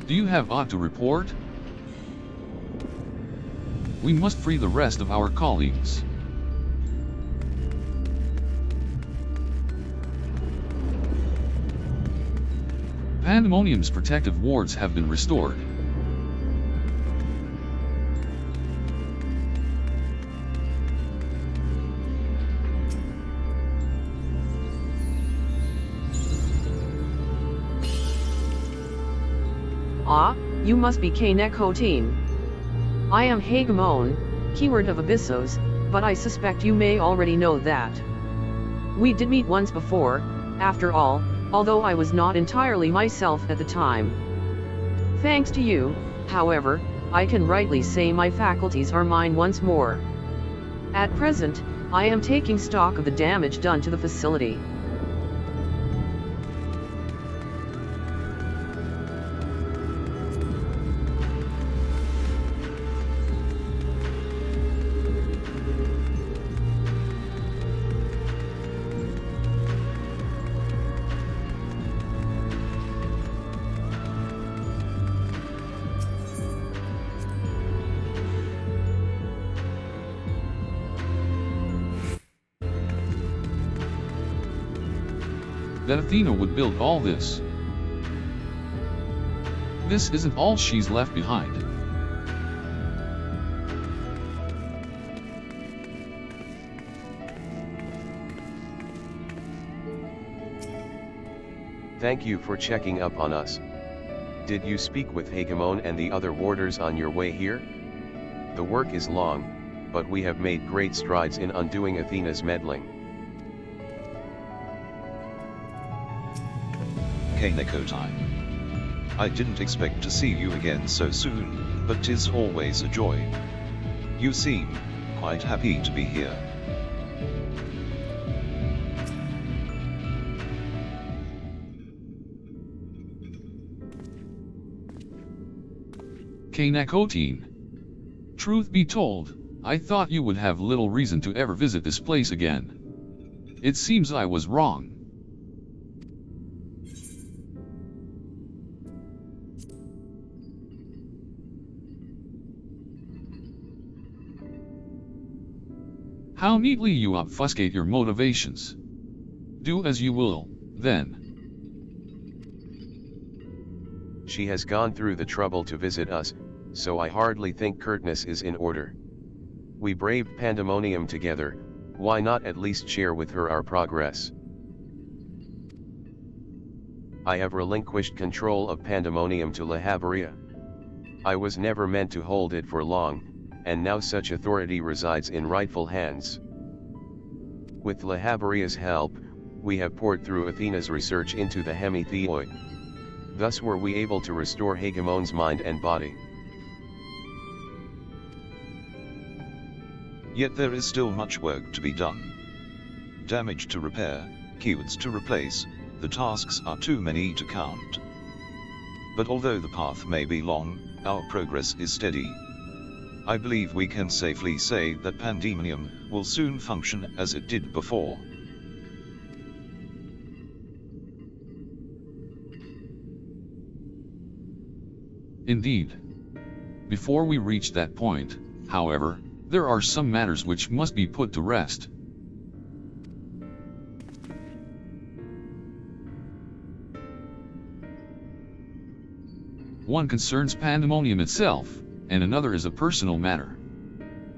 Do you have aught to report? We must free the rest of our colleagues. Pandemonium's protective wards have been restored. Ah, you must be K'nekotein. I am Hegemon, keyword of Abyssos, but I suspect you may already know that. We did meet once before, after all, although I was not entirely myself at the time. Thanks to you, however, I can rightly say my faculties are mine once more. At present, I am taking stock of the damage done to the facility. That Athena would build all this. This isn't all she's left behind. Thank you for checking up on us. Did you speak with Hegemon and the other warders on your way here? The work is long, but we have made great strides in undoing Athena's meddling. K'nekotein. I didn't expect to see you again so soon, but 'tis always a joy. You seem quite happy to be here. K'nekotein. Truth be told, I thought you would have little reason to ever visit this place again. It seems I was wrong. How neatly you obfuscate your motivations. Do as you will, then. She has gone through the trouble to visit us, so I hardly think curtness is in order. We braved Pandemonium together, why not at least share with her our progress? I have relinquished control of Pandemonium to Lahabaria. I was never meant to hold it for long, and now such authority resides in rightful hands. With Lahabaria's help, we have poured through Athena's research into the Hemi-Theoi. Thus were we able to restore Hegemon's mind and body. Yet there is still much work to be done. Damage to repair, keywords to replace, the tasks are too many to count. But although the path may be long, our progress is steady. I believe we can safely say that Pandæmonium will soon function as it did before. Indeed. Before we reach that point, however, there are some matters which must be put to rest. One concerns Pandæmonium itself, and another is a personal matter.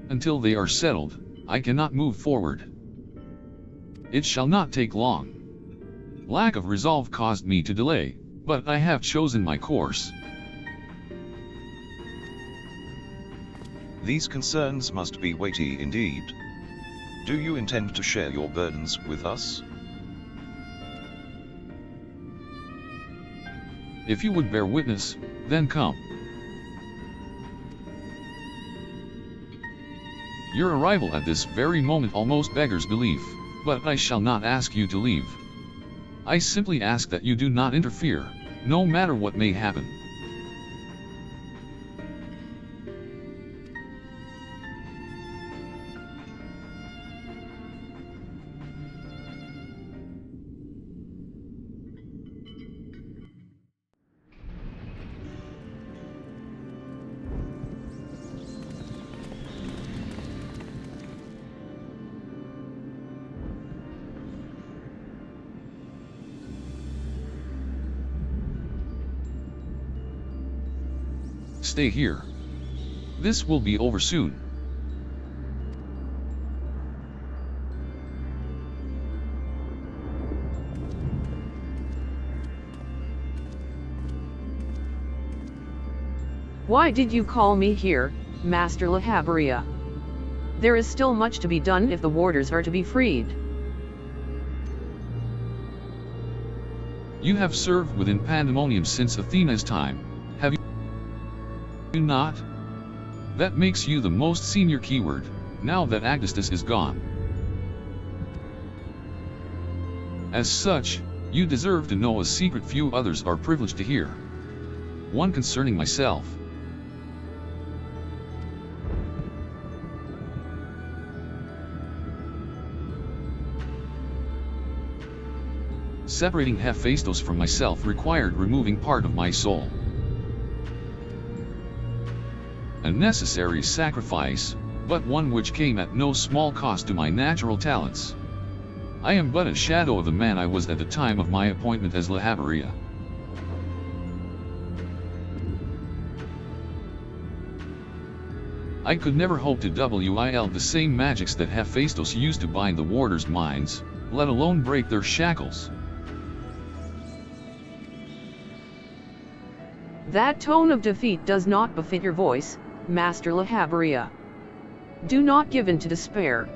Until they are settled, I cannot move forward. It shall not take long. Lack of resolve caused me to delay, but I have chosen my course. These concerns must be weighty indeed. Do you intend to share your burdens with us? If you would bear witness, then come. Your arrival at this very moment almost beggars belief, but I shall not ask you to leave. I simply ask that you do not interfere, no matter what may happen. Stay here. This will be over soon. Why did you call me here, Master Lahabaria? There is still much to be done if the warders are to be freed. You have served within Pandæmonium since Athena's time, have you not? That makes you the most senior keyword, now that Agustus is gone. As such, you deserve to know a secret few others are privileged to hear. One concerning myself. Separating Hephaestus from myself required removing part of my soul. A necessary sacrifice, but one which came at no small cost to my natural talents. I am but a shadow of the man I was at the time of my appointment as Lahabaria. I could never hope to wield the same magics that Hephaestus used to bind the warders' minds, let alone break their shackles. That tone of defeat does not befit your voice, Master Lahabaria. Do not give in to despair.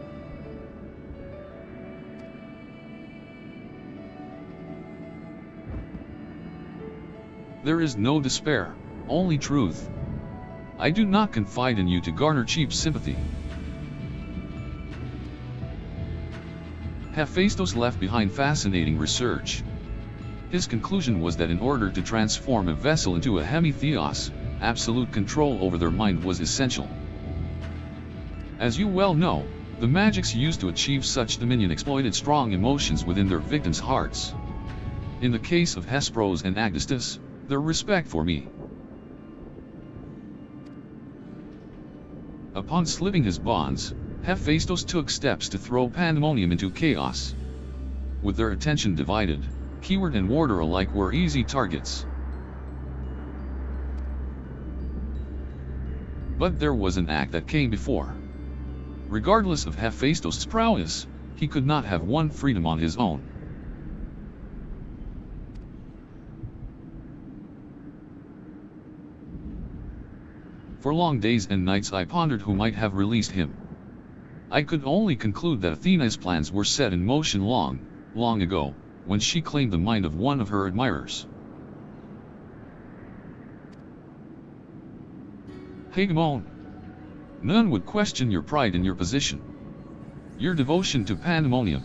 There is no despair, only truth. I do not confide in you to garner cheap sympathy. Hephaestus left behind fascinating research. His conclusion was that in order to transform a vessel into a hemitheos, absolute control over their mind was essential. As you well know, the magics used to achieve such dominion exploited strong emotions within their victims' hearts. In the case of Hesperos and Agustus, their respect for me. Upon slipping his bonds, Hephaestus took steps to throw Pandæmonium into chaos. With their attention divided, keyword and warder alike were easy targets. But there was an act that came before. Regardless of Hephaestus' prowess, he could not have won freedom on his own. For long days and nights I pondered who might have released him. I could only conclude that Athena's plans were set in motion long ago, when she claimed the mind of one of her admirers. Hegemon, none would question your pride in your position, your devotion to Pandæmonium.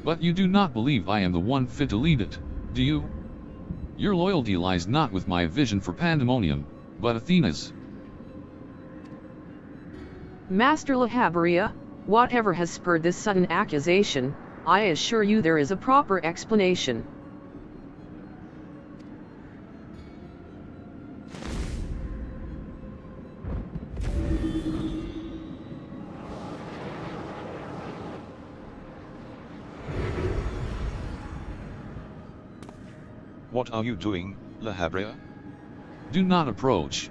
But you do not believe I am the one fit to lead it, do you? Your loyalty lies not with my vision for Pandæmonium, but Athena's. Master Lahabaria, whatever has spurred this sudden accusation, I assure you there is a proper explanation. What are you doing, Lahabaria? Do not approach.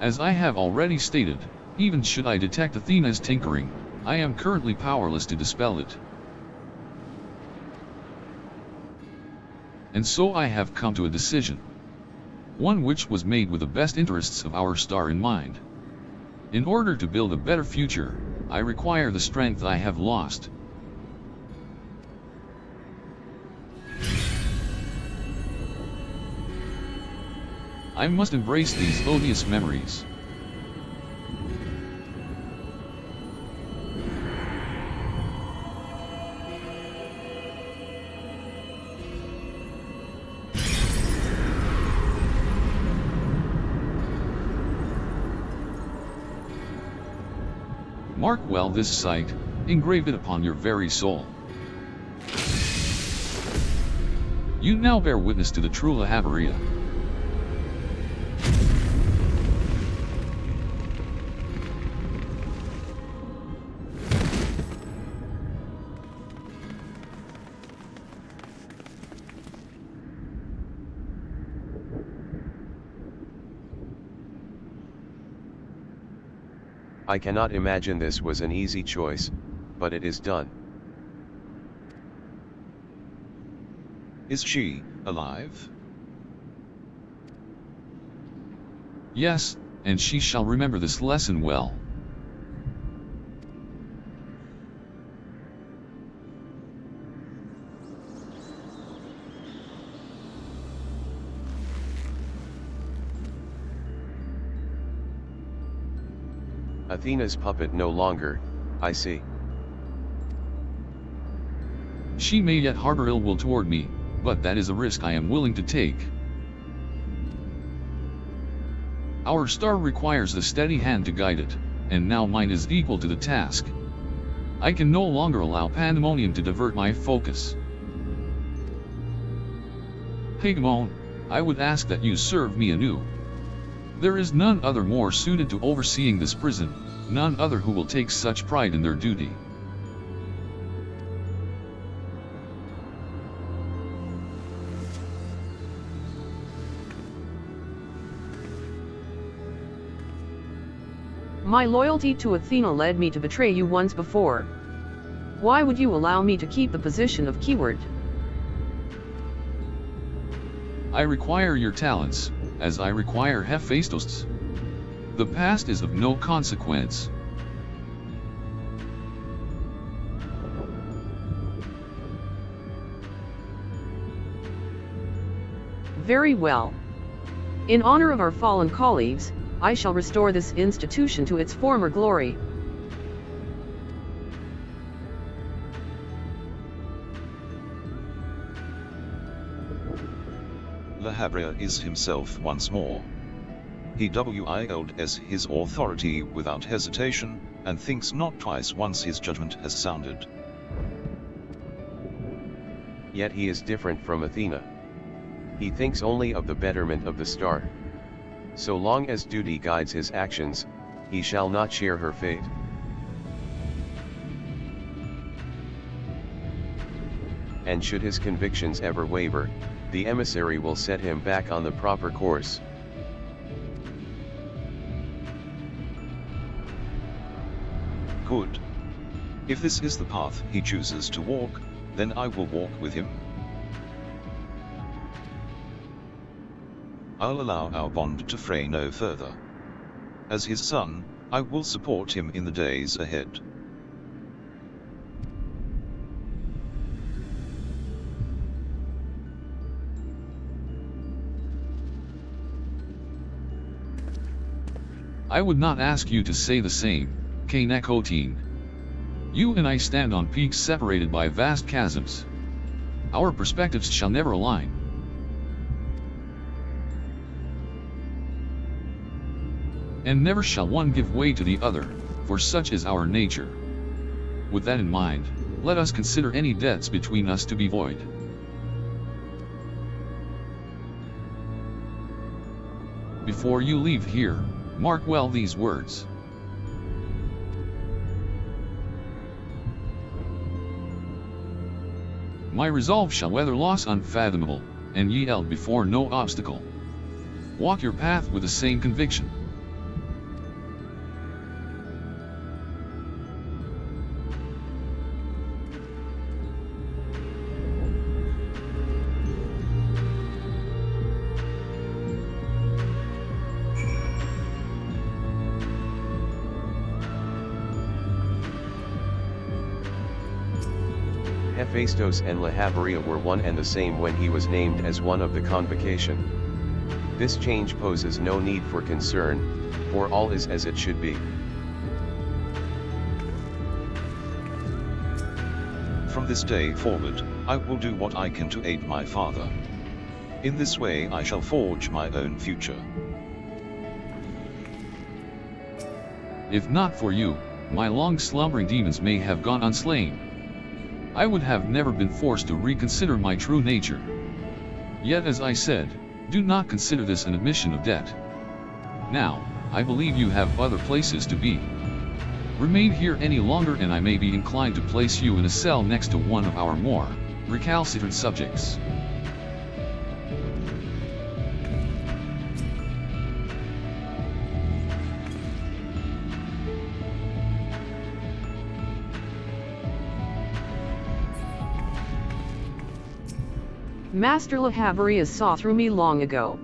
As I have already stated, even should I detect Athena's tinkering, I am currently powerless to dispel it. And so I have come to a decision. One which was made with the best interests of our star in mind. In order to build a better future, I require the strength I have lost. I must embrace these odious memories. Mark well this sight, engrave it upon your very soul. You now bear witness to the true Lahabaria. I cannot imagine this was an easy choice, but it is done. Is she alive? Yes, and she shall remember this lesson well. Athena's puppet no longer, I see. She may yet harbor ill will toward me, but that is a risk I am willing to take. Our star requires a steady hand to guide it, and now mine is equal to the task. I can no longer allow Pandæmonium to divert my focus. Hegemon, I would ask that you serve me anew. There is none other more suited to overseeing this prison, none other who will take such pride in their duty. My loyalty to Athena led me to betray you once before. Why would you allow me to keep the position of keyword? I require your talents, as I require Hephaestus. The past is of no consequence. Very well. In honor of our fallen colleagues, I shall restore this institution to its former glory. La Habrea is himself once more. He wields his authority without hesitation, and thinks not twice once his judgment has sounded. Yet he is different from Athena. He thinks only of the betterment of the star. So long as duty guides his actions, he shall not share her fate. And should his convictions ever waver, the emissary will set him back on the proper course. Good. If this is the path he chooses to walk, then I will walk with him. I'll allow our bond to fray no further. As his son, I will support him in the days ahead. I would not ask you to say the same, K'nekotein. You and I stand on peaks separated by vast chasms. Our perspectives shall never align. And never shall one give way to the other, for such is our nature. With that in mind, let us consider any debts between us to be void. Before you leave here, mark well these words. My resolve shall weather loss unfathomable, and yield before no obstacle. Walk your path with the same conviction. Hephaestus and La Habrea were one and the same when he was named as one of the convocation. This change poses no need for concern, for all is as it should be. From this day forward, I will do what I can to aid my father. In this way I shall forge my own future. If not for you, my long slumbering demons may have gone unslain. I would have never been forced to reconsider my true nature. Yet as I said, do not consider this an admission of debt. Now, I believe you have other places to be. Remain here any longer and I may be inclined to place you in a cell next to one of our more recalcitrant subjects. Master Lahabarius saw through me long ago.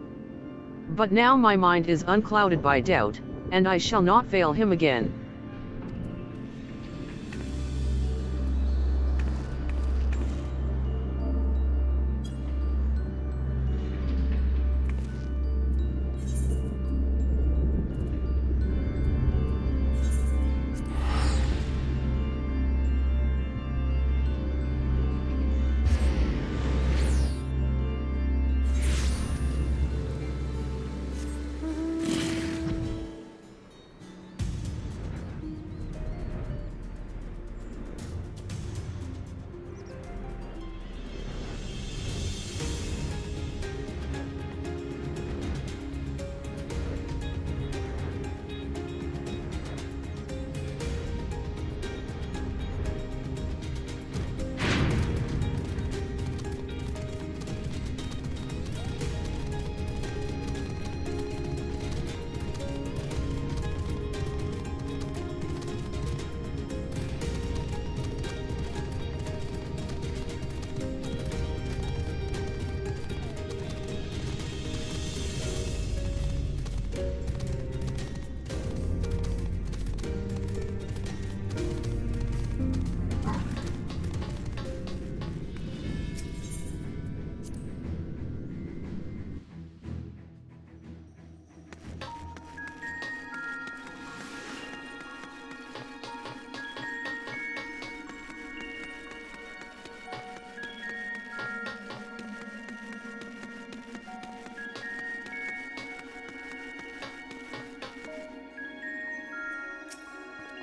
But now my mind is unclouded by doubt, and I shall not fail him again.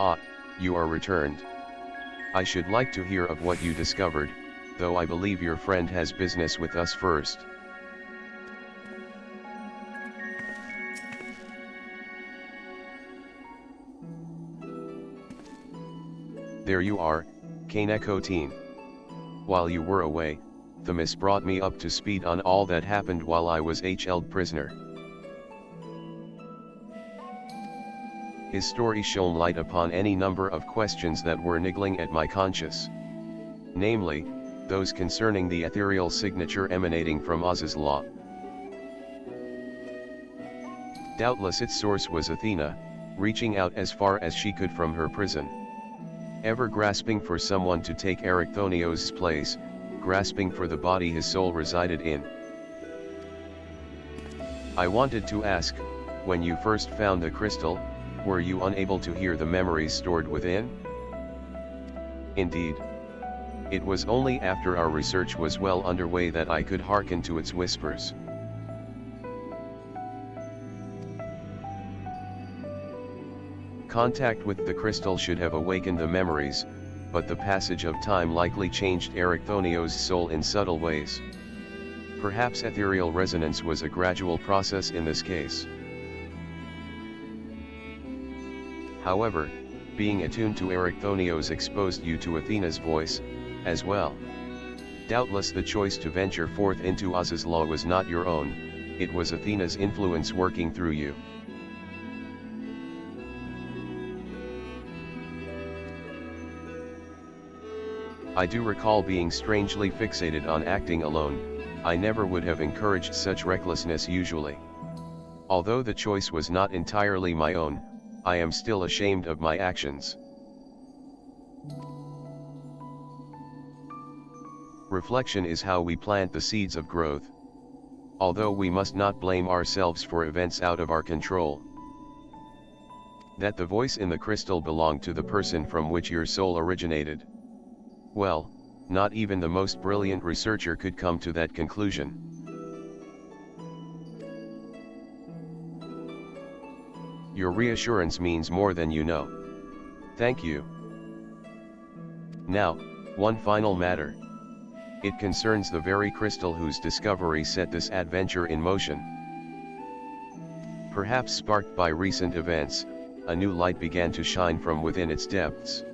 Ah, you are returned. I should like to hear of what you discovered, though I believe your friend has business with us first. There you are, K'nekotein. While you were away, Themis brought me up to speed on all that happened while I was held prisoner. His story shone light upon any number of questions that were niggling at my conscience. Namely, those concerning the ethereal signature emanating from Oz's law. Doubtless its source was Athena, reaching out as far as she could from her prison. Ever grasping for someone to take Erichthonios' place, grasping for the body his soul resided in. I wanted to ask, when you first found the crystal, were you unable to hear the memories stored within? Indeed. It was only after our research was well underway that I could hearken to its whispers. Contact with the crystal should have awakened the memories, but the passage of time likely changed Erichthonios' soul in subtle ways. Perhaps ethereal resonance was a gradual process in this case. However, being attuned to Erichthonios exposed you to Athena's voice, as well. Doubtless the choice to venture forth into Oz's law was not your own, it was Athena's influence working through you. I do recall being strangely fixated on acting alone. I never would have encouraged such recklessness usually. Although the choice was not entirely my own, I am still ashamed of my actions. Reflection is how we plant the seeds of growth. Although we must not blame ourselves for events out of our control. That the voice in the crystal belonged to the person from which your soul originated. Well, not even the most brilliant researcher could come to that conclusion. Your reassurance means more than you know. Thank you. Now, one final matter. It concerns the very crystal whose discovery set this adventure in motion. Perhaps sparked by recent events, a new light began to shine from within its depths.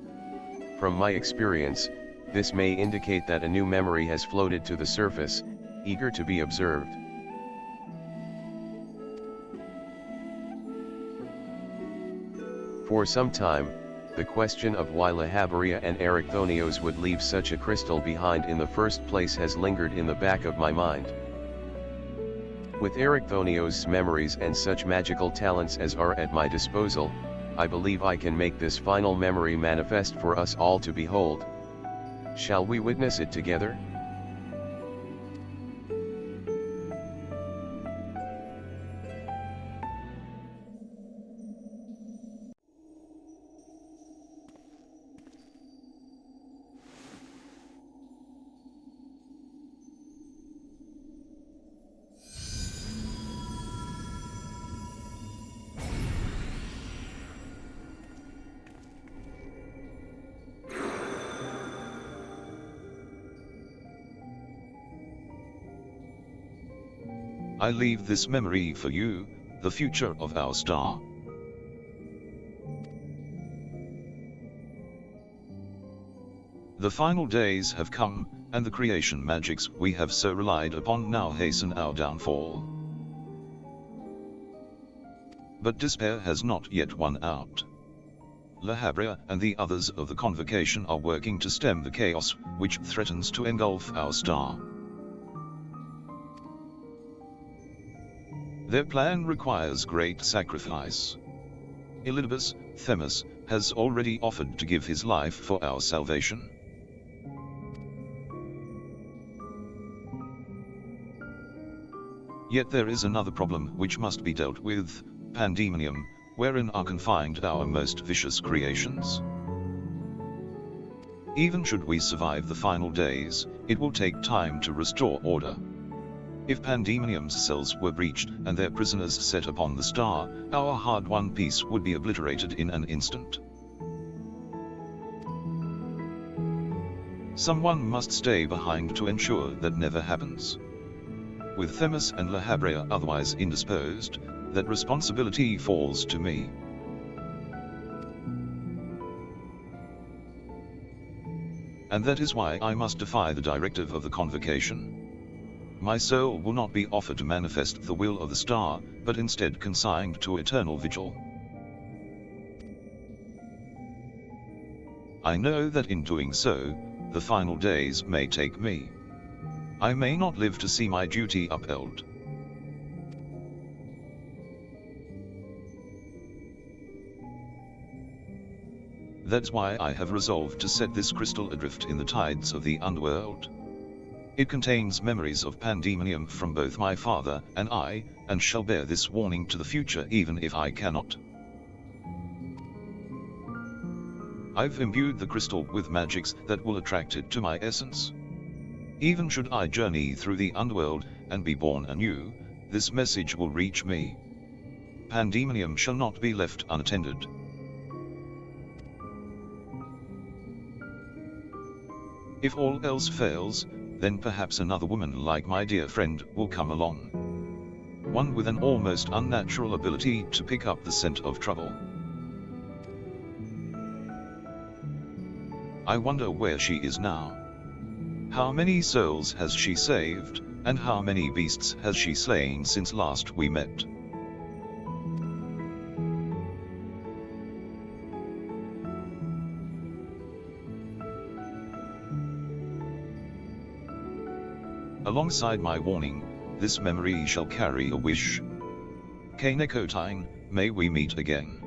From my experience, this may indicate that a new memory has floated to the surface, eager to be observed. For some time, The question of why Lahabaria and Erichthonios would leave such a crystal behind in the first place has lingered in the back of my mind. With Erichthonios' memories and such magical talents as are at my disposal, I believe I can make this final memory manifest for us all to behold. Shall we witness it together? I leave this memory for you, the future of our star. The final days have come, and the creation magics we have so relied upon now hasten our downfall. But despair has not yet won out. Lahabria and the others of the Convocation are working to stem the chaos which threatens to engulf our star. Their plan requires great sacrifice. Elidibus, Themis, has already offered to give his life for our salvation. Yet there is another problem which must be dealt with, Pandæmonium, wherein are confined our most vicious creations. Even should we survive the final days, it will take time to restore order. If Pandæmonium's cells were breached and their prisoners set upon the star, our hard-won peace would be obliterated in an instant. Someone must stay behind to ensure that never happens. With Themis and Lahabria otherwise indisposed, that responsibility falls to me. And that is why I must defy the directive of the Convocation. My soul will not be offered to manifest the will of the star, but instead consigned to eternal vigil. I know that in doing so, the final days may take me. I may not live to see my duty upheld. That's why I have resolved to set this crystal adrift in the tides of the underworld. It contains memories of Pandæmonium from both my father and I, and shall bear this warning to the future even if I cannot. I've imbued the crystal with magics that will attract it to my essence. Even should I journey through the underworld and be born anew, this message will reach me. Pandæmonium shall not be left unattended. If all else fails, then perhaps another woman like my dear friend will come along. One with an almost unnatural ability to pick up the scent of trouble. I wonder where she is now. How many souls has she saved, and how many beasts has she slain since last we met? Alongside my warning, this memory shall carry a wish. K'nekotein, may we meet again.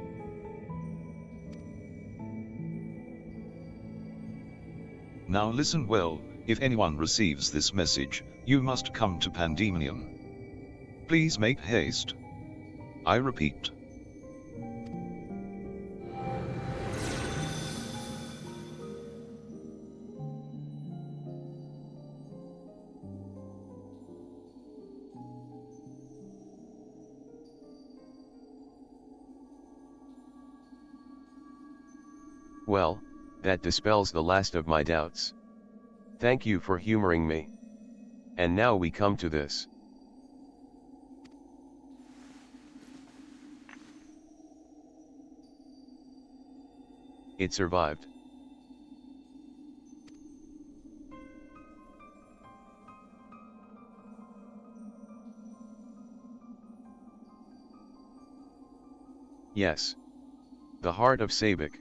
Now listen well, if anyone receives this message, you must come to Pandæmonium. Please make haste. I repeat. Well, that dispels the last of my doubts. Thank you for humoring me. And now we come to this. It survived. Yes. The heart of Sabik.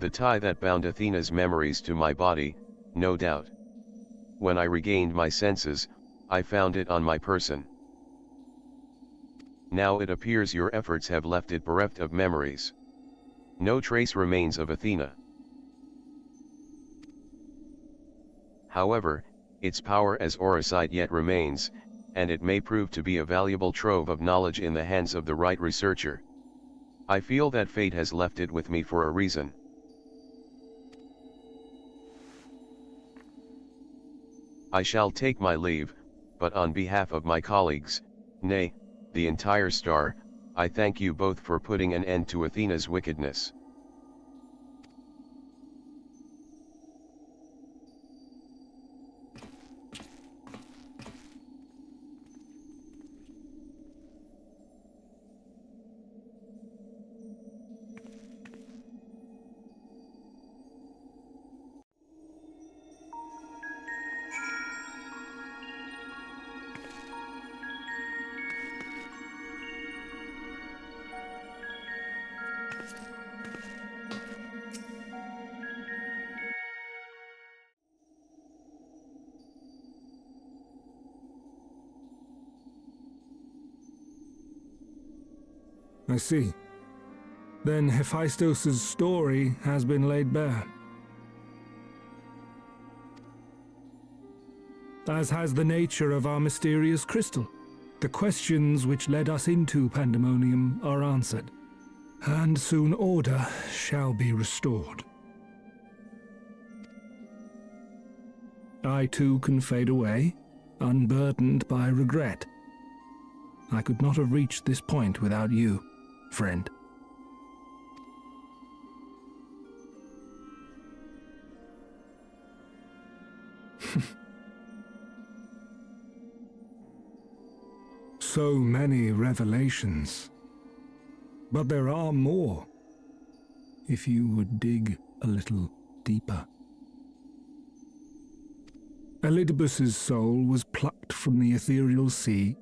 The tie that bound Athena's memories to my body, no doubt. When I regained my senses, I found it on my person. Now it appears your efforts have left it bereft of memories. No trace remains of Athena. However, its power as Orosite yet remains, and it may prove to be a valuable trove of knowledge in the hands of the right researcher. I feel that fate has left it with me for a reason. I shall take my leave, but on behalf of my colleagues, nay, the entire star, I thank you both for putting an end to Athena's wickedness. I see. Then Hephaestus' story has been laid bare. As has the nature of our mysterious crystal. The questions which led us into Pandæmonium are answered, and soon order shall be restored. I too can fade away, unburdened by regret. I could not have reached this point without you, friend. So many revelations. But there are more, if you would dig a little deeper. Elidibus's soul was plucked from the ethereal sea,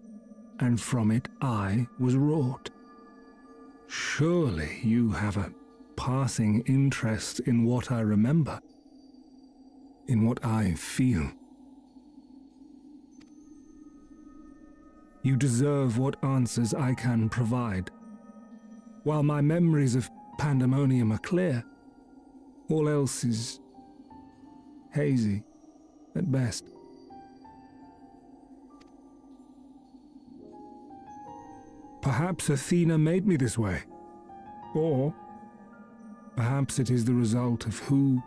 and from it I was wrought. Surely you have a passing interest in what I remember, in what I feel. You deserve what answers I can provide. While my memories of Pandæmonium are clear, all else is hazy at best. Perhaps Athena made me this way, or perhaps it is the result of who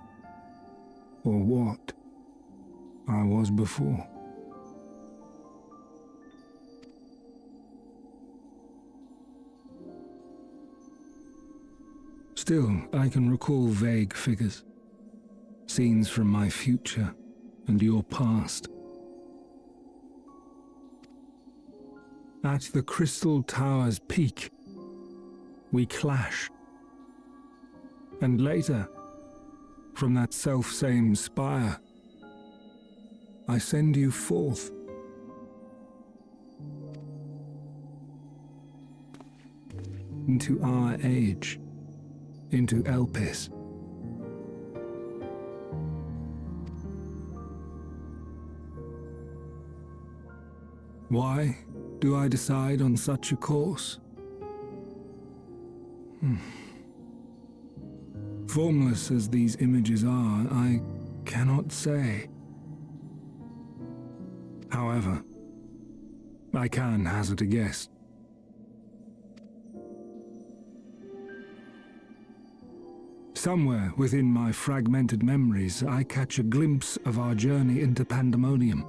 or what I was before. Still, I can recall vague figures, scenes from my future and your past. At the Crystal Tower's peak, we clash. And later, from that self-same spire, I send you forth. Into our age, into Elpis. Why do I decide on such a course? Formless as these images are, I cannot say. However, I can hazard a guess. Somewhere within my fragmented memories, I catch a glimpse of our journey into Pandæmonium.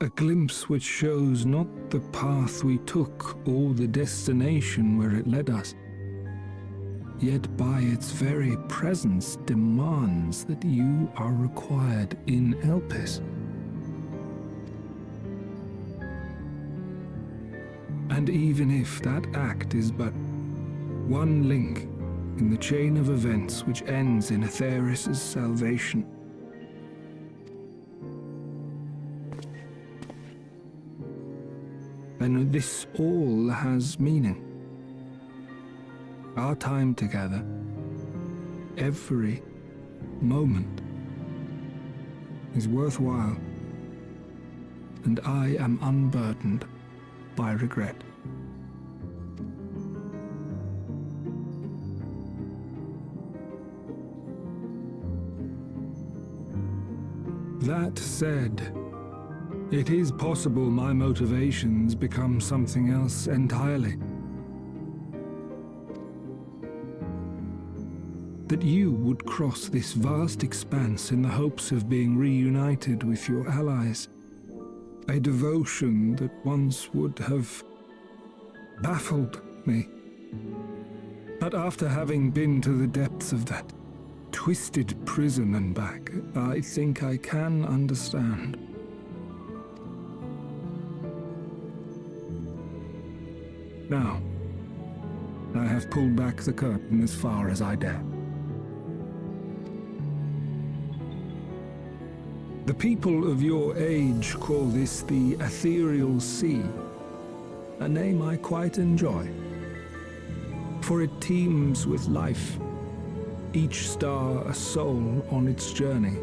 A glimpse which shows not the path we took or the destination where it led us, yet by its very presence demands that you are required in Elpis. And even if that act is but one link in the chain of events which ends in Atheris' salvation, then this all has meaning. Our time together, every moment is worthwhile, and I am unburdened by regret. That said, it is possible my motivations become something else entirely. That you would cross this vast expanse in the hopes of being reunited with your allies. A devotion that once would have baffled me. But after having been to the depths of that twisted prison and back, I think I can understand. Now, I have pulled back the curtain as far as I dare. The people of your age call this the Ethereal Sea, a name I quite enjoy, for it teems with life, each star a soul on its journey.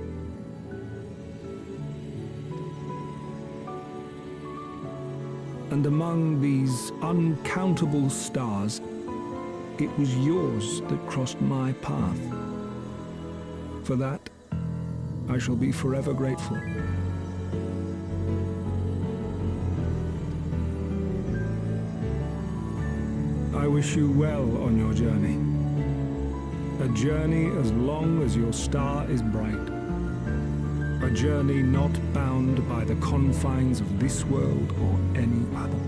And among these uncountable stars, it was yours that crossed my path. For that, I shall be forever grateful. I wish you well on your journey. A journey as long as your star is bright. A journey not bound by the confines of this world or any other.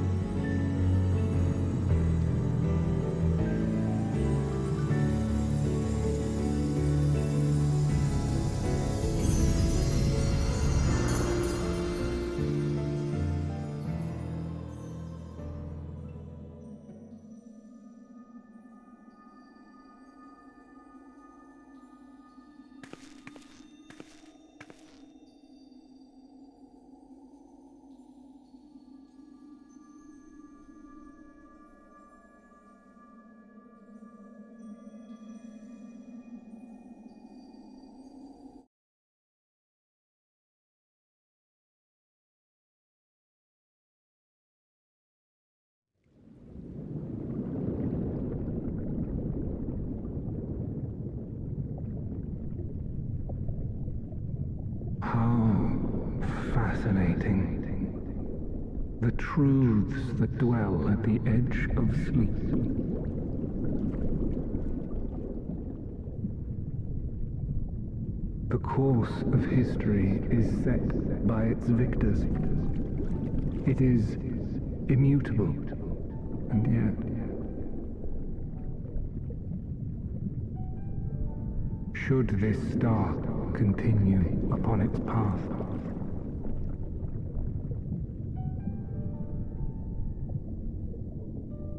How fascinating. The truths that dwell at the edge of sleep. The course of history is set by its victors. It is immutable, and yet should this star continue upon its path,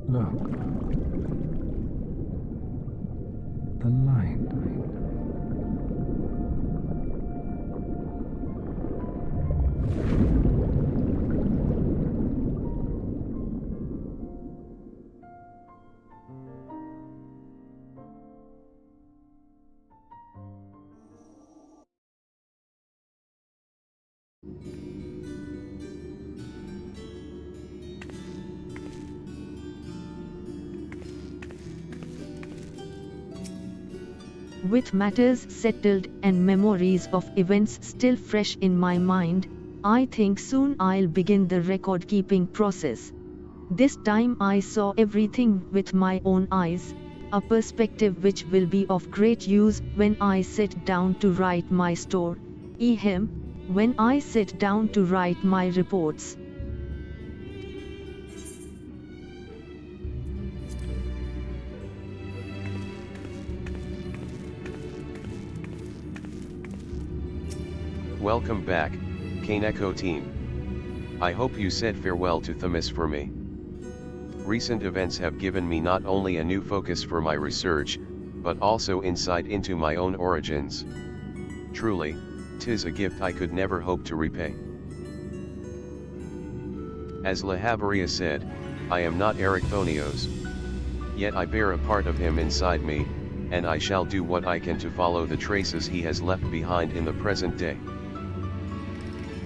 look, the light. With matters settled and memories of events still fresh in my mind, I think soon I'll begin the record-keeping process. This time I saw everything with my own eyes, a perspective which will be of great use when I sit down to write my story, when I sit down to write my reports. Welcome back, K'nekotein. I hope you said farewell to Themis for me. Recent events have given me not only a new focus for my research, but also insight into my own origins. Truly, 'tis a gift I could never hope to repay. As Lahabaria said, I am not Erichthonios. Yet I bear a part of him inside me, and I shall do what I can to follow the traces he has left behind in the present day.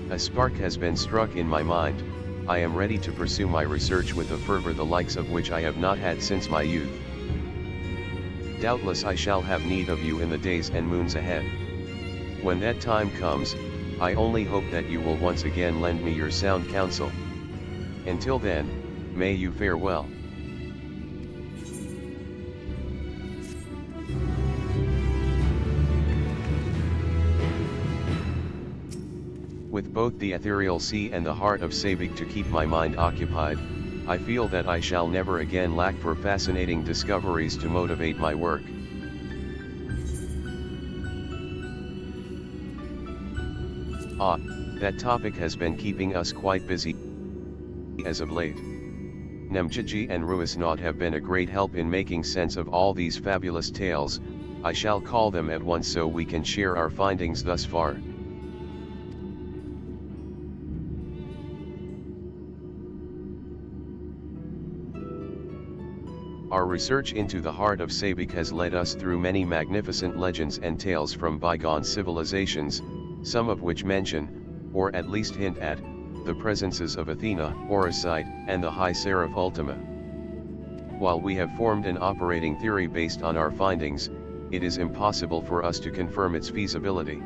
A spark has been struck in my mind. I am ready to pursue my research with a fervor the likes of which I have not had since my youth. Doubtless I shall have need of you in the days and moons ahead. When that time comes, I only hope that you will once again lend me your sound counsel. Until then, may you fare well. With both the ethereal sea and the heart of Sabik to keep my mind occupied, I feel that I shall never again lack for fascinating discoveries to motivate my work. That topic has been keeping us quite busy as of late. Nemjiji and Ruisnaut have been a great help in making sense of all these fabulous tales. I shall call them at once so we can share our findings thus far. Our research into the heart of Sabik has led us through many magnificent legends and tales from bygone civilizations, some of which mention, or at least hint at, the presences of Athena, Orosite, and the High Seraph Ultima. While we have formed an operating theory based on our findings, it is impossible for us to confirm its feasibility.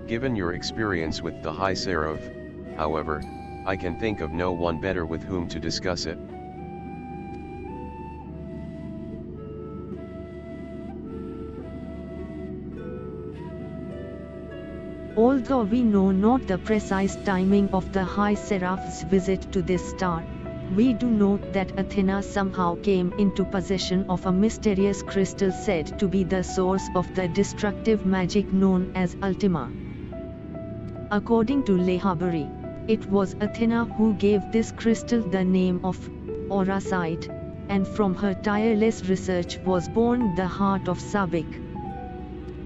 Given your experience with the High Seraph, however, I can think of no one better with whom to discuss it. Although we know not the precise timing of the High Seraph's visit to this star, we do know that Athena somehow came into possession of a mysterious crystal said to be the source of the destructive magic known as Ultima. According to Lehabari, it was Athena who gave this crystal the name of Orosite, and from her tireless research was born the heart of Sabik.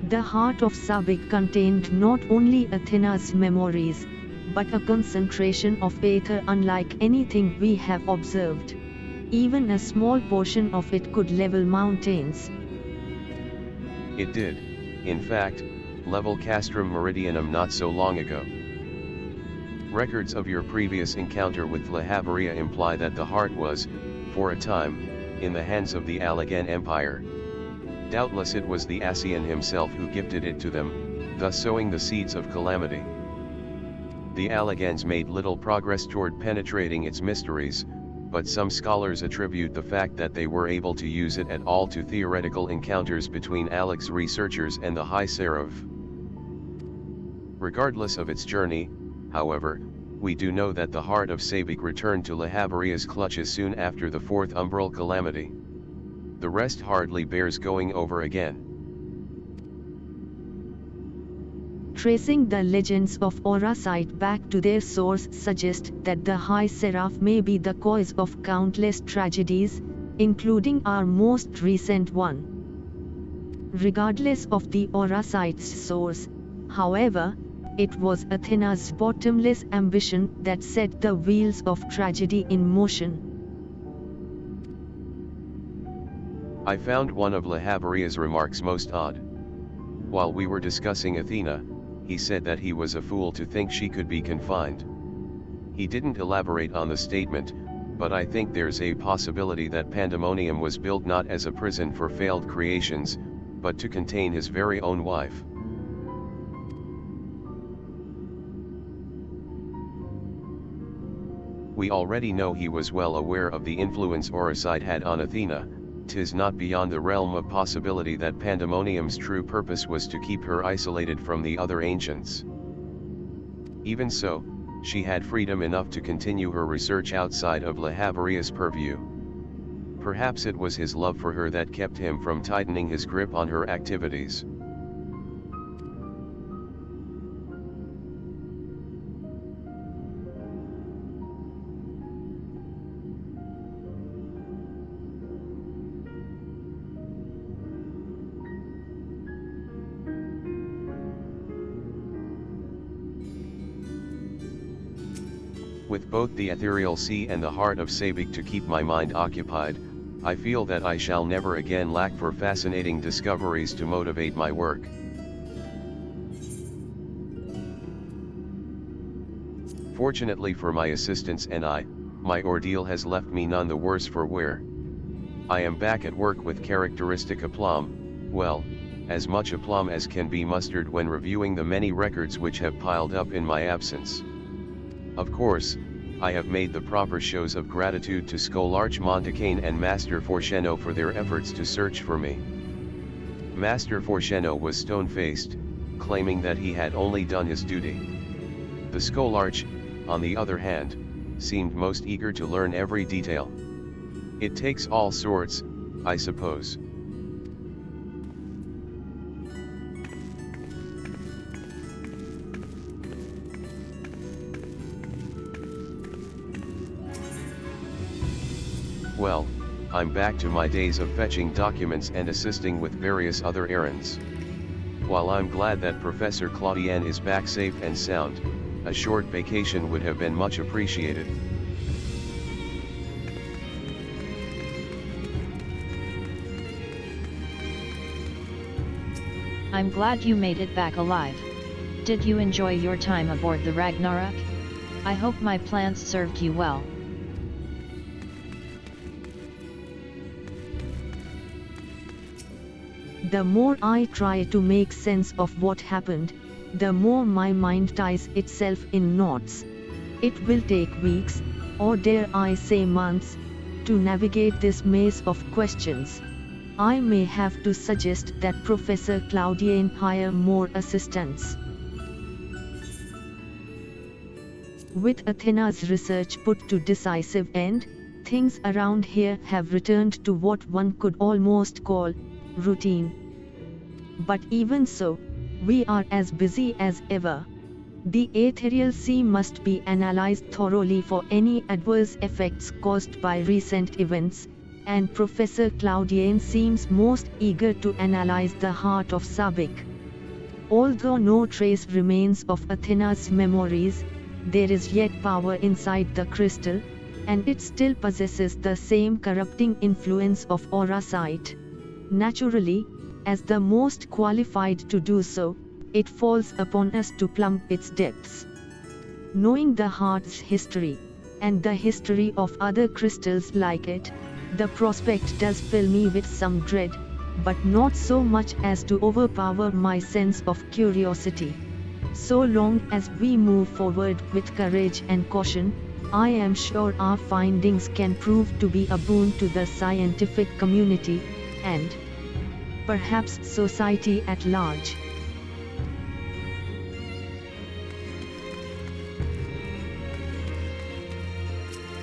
The heart of Sabik contained not only Athena's memories, but a concentration of ether unlike anything we have observed. Even a small portion of it could level mountains. It did, in fact, level Castrum Meridianum not so long ago. Records of your previous encounter with Lehabaria imply that the heart was, for a time, in the hands of the Allegan Empire. Doubtless it was the Asian himself who gifted it to them, thus sowing the seeds of calamity. The Allegans made little progress toward penetrating its mysteries, but some scholars attribute the fact that they were able to use it at all to theoretical encounters between Alex researchers and the High Seraph. Regardless of its journey, however, we do know that the heart of Sabik returned to Lehabaria's clutches soon after the fourth umbral calamity. The rest hardly bears going over again. Tracing the legends of Orosite back to their source suggests that the High Seraph may be the cause of countless tragedies, including our most recent one. Regardless of the Orosite's source, however, it was Athena's bottomless ambition that set the wheels of tragedy in motion. I found one of Lehabaria's remarks most odd. While we were discussing Athena, he said that he was a fool to think she could be confined. He didn't elaborate on the statement, but I think there's a possibility that Pandæmonium was built not as a prison for failed creations, but to contain his very own wife. We already know he was well aware of the influence Orosite had on Athena. 'Tis not beyond the realm of possibility that Pandæmonium's true purpose was to keep her isolated from the other ancients. Even so, she had freedom enough to continue her research outside of Lehabaria's purview. Perhaps it was his love for her that kept him from tightening his grip on her activities. With both the ethereal sea and the heart of Sabik to keep my mind occupied, I feel that I shall never again lack for fascinating discoveries to motivate my work. Fortunately for my assistants and my ordeal has left me none the worse for wear. I am back at work with characteristic aplomb, well, as much aplomb as can be mustered when reviewing the many records which have piled up in my absence. Of course, I have made the proper shows of gratitude to Scholarch Montaigne and Master Forcheno for their efforts to search for me. Master Forcheno was stone-faced, claiming that he had only done his duty. The Scholarch, on the other hand, seemed most eager to learn every detail. It takes all sorts, I suppose. Well, I'm back to my days of fetching documents and assisting with various other errands. While I'm glad that Professor Claudien is back safe and sound, a short vacation would have been much appreciated. I'm glad you made it back alive. Did you enjoy your time aboard the Ragnarok? I hope my plans served you well. The more I try to make sense of what happened, the more my mind ties itself in knots. It will take weeks, or dare I say months, to navigate this maze of questions. I may have to suggest that Professor Claudien hire more assistants. With Athena's research put to decisive end, things around here have returned to what one could almost call routine. But even so, we are as busy as ever. The ethereal sea must be analyzed thoroughly for any adverse effects caused by recent events, and Professor Claudien seems most eager to analyze the heart of Sabik. Although no trace remains of Athena's memories, there is yet power inside the crystal, and it still possesses the same corrupting influence of aura sight. Naturally, as the most qualified to do so, it falls upon us to plumb its depths. Knowing the heart's history, and the history of other crystals like it, the prospect does fill me with some dread, but not so much as to overpower my sense of curiosity. So long as we move forward with courage and caution, I am sure our findings can prove to be a boon to the scientific community, and perhaps society at large.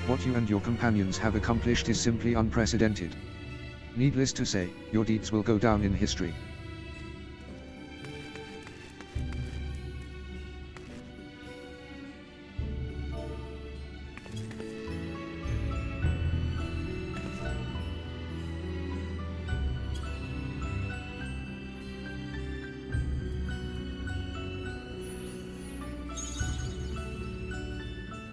What you and your companions have accomplished is simply unprecedented. Needless to say, your deeds will go down in history.